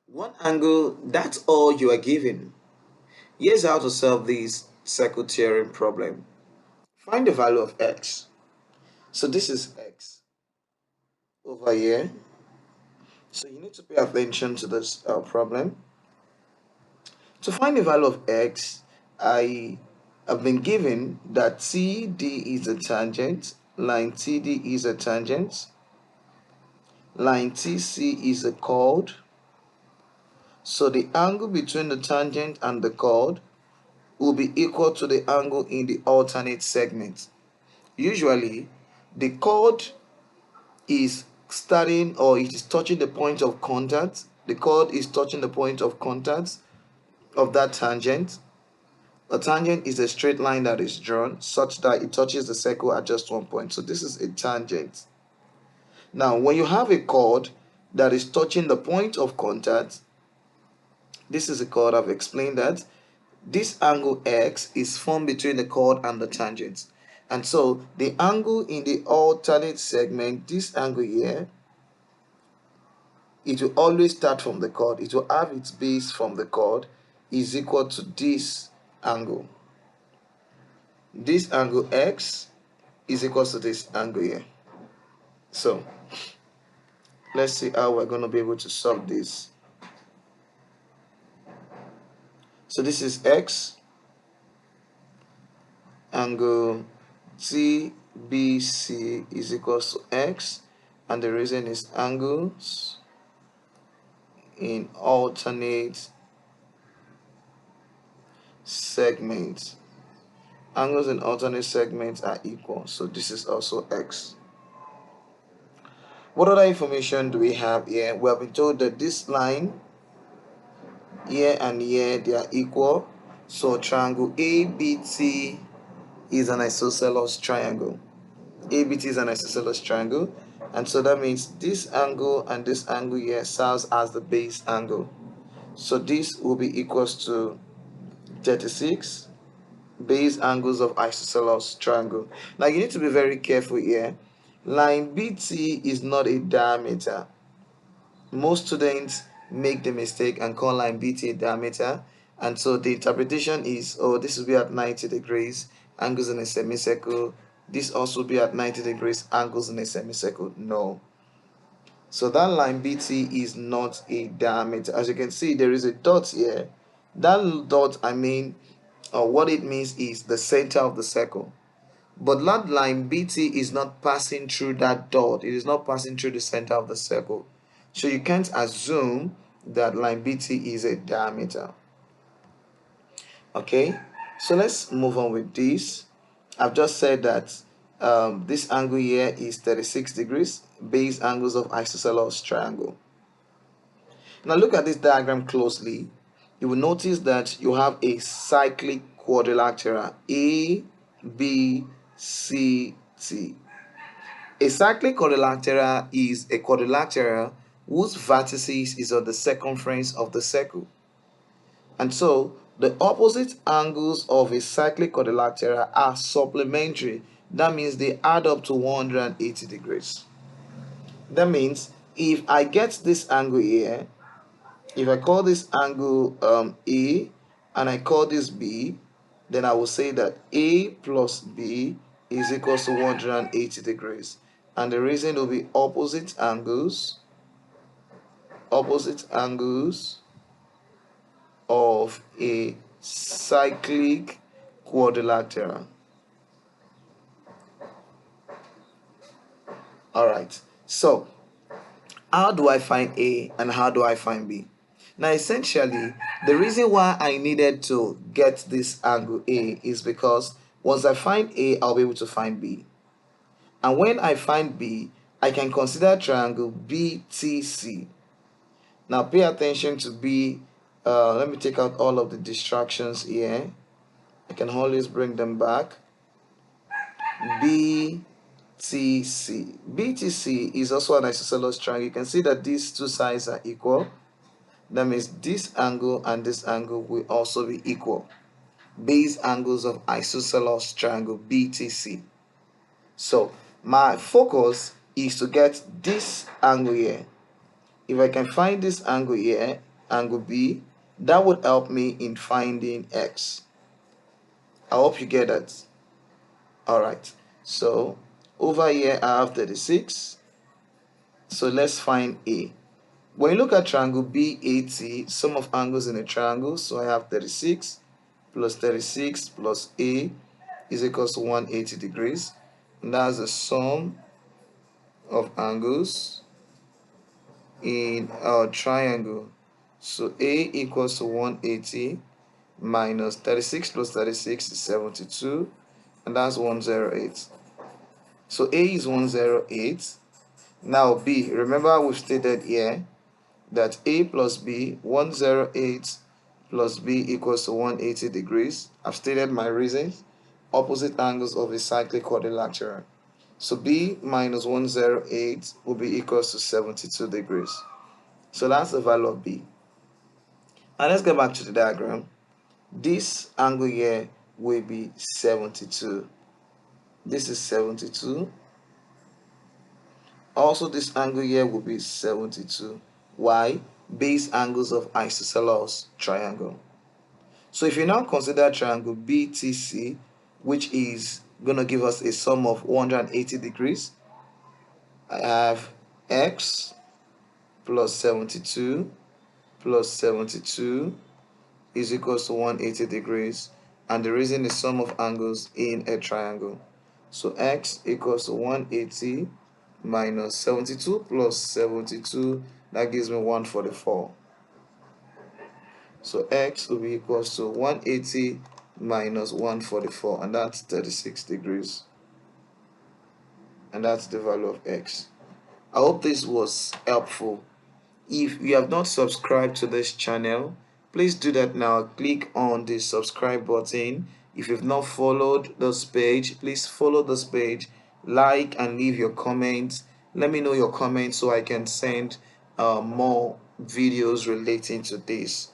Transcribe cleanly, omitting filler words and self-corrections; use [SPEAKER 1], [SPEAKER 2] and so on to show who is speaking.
[SPEAKER 1] One angle, that's all you are given. Here's how to solve this circle theorem problem. Find the value of x. So this is x over here. So you need to pay attention to this problem. To find the value of x, I have been given that TD is a tangent, line TD is a tangent, line TC is a chord. So the angle between the tangent and the chord will be equal to the angle in the alternate segment. Usually, the chord is starting or it is touching the point of contact. The chord is touching the point of contact of that tangent. A tangent is a straight line that is drawn such that it touches the circle at just one point. So this is a tangent. Now, when you have a chord that is touching the point of contact, this is a chord, I've explained that. This angle x is formed between the chord and the tangent. And so the angle in the alternate segment, this angle here, it will always start from the chord. It will have its base from the chord is equal to this angle. This angle x is equal to this angle here. So let's see how we're going to be able to solve this. So this is x, angle TBC is equal to x, and the reason is angles in alternate segments. Angles in alternate segments are equal, so this is also x. What other information do we have here? We have been told that this line here and here, they are equal. So triangle ABT is an isosceles triangle. ABT is an isosceles triangle, and so that means this angle and this angle here serves as the base angle. So this will be equals to 36 base angles of isosceles triangle. Now you need to be very careful here. Line BT is not a diameter. Most students make the mistake and call line BT a diameter, and so the interpretation is, oh, this will be at 90 degrees, angles in a semicircle. This also be at 90 degrees, angles in a semicircle. No. So that line BT is not a diameter. As you can see, there is a dot here. That dot, what it means is the center of the circle. But that line BT is not passing through that dot. It is not passing through the center of the circle. So you can't assume that line BT is a diameter. Okay, so let's move on with this. I've just said that this angle here is 36 degrees, base angles of isosceles triangle. Now look at this diagram closely. You will notice that you have a cyclic quadrilateral A, B, C, T. A cyclic quadrilateral is a quadrilateral whose vertices is on the circumference of the circle. And so the opposite angles of a cyclic quadrilateral are supplementary. That means they add up to 180 degrees. That means if I get this angle here, if I call this angle A and I call this B, then I will say that A plus B is equal to 180 degrees. And the reason will be opposite angles of a cyclic quadrilateral. All right, so how do I find A and how do I find B? Now essentially the reason why I needed to get this angle A is because once I find A, I'll be able to find B, and when I find B, I can consider triangle BTC. Now pay attention to B. Let me take out all of the distractions here. I can always bring them back. BTC. BTC is also an isosceles triangle. You can see that these two sides are equal. That means this angle and this angle will also be equal. Base angles of isosceles triangle BTC. So my focus is to get this angle here. If I can find this angle here, angle B, that would help me in finding x. I hope you get that. Alright, so over here I have 36. So let's find A. When you look at triangle BAT, sum of angles in a triangle, so I have 36 plus 36 plus A is equals to 180 degrees. And that's the sum of angles in our triangle. So A equals to 180 minus 36 plus 36 is 72, and that's 108. So A is 108. Now B, remember we've stated here that A plus B, 108 plus B equals to 180 degrees. I've stated my reasons. Opposite angles of a cyclic quadrilateral. So B minus 108 will be equals to 72 degrees. So that's the value of B. And let's get back to the diagram. This angle here will be 72. This is 72. Also, this angle here will be 72. Why? Base angles of isosceles triangle. So if you now consider triangle BTC, which is going to give us a sum of 180 degrees, I have x plus 72 plus 72 is equals to 180 degrees, and the reason is sum of angles in a triangle. So x equals to 180 minus 72 plus 72, that gives me 144. So x will be equals to 180 minus 144, and that's 36 degrees. And that's the value of x. I hope this was helpful. If you have not subscribed to this channel, please do that now. Click on the subscribe button. If you've not followed this page, please follow this page, like and leave your comments. Let me know your comments so I can send more videos relating to this.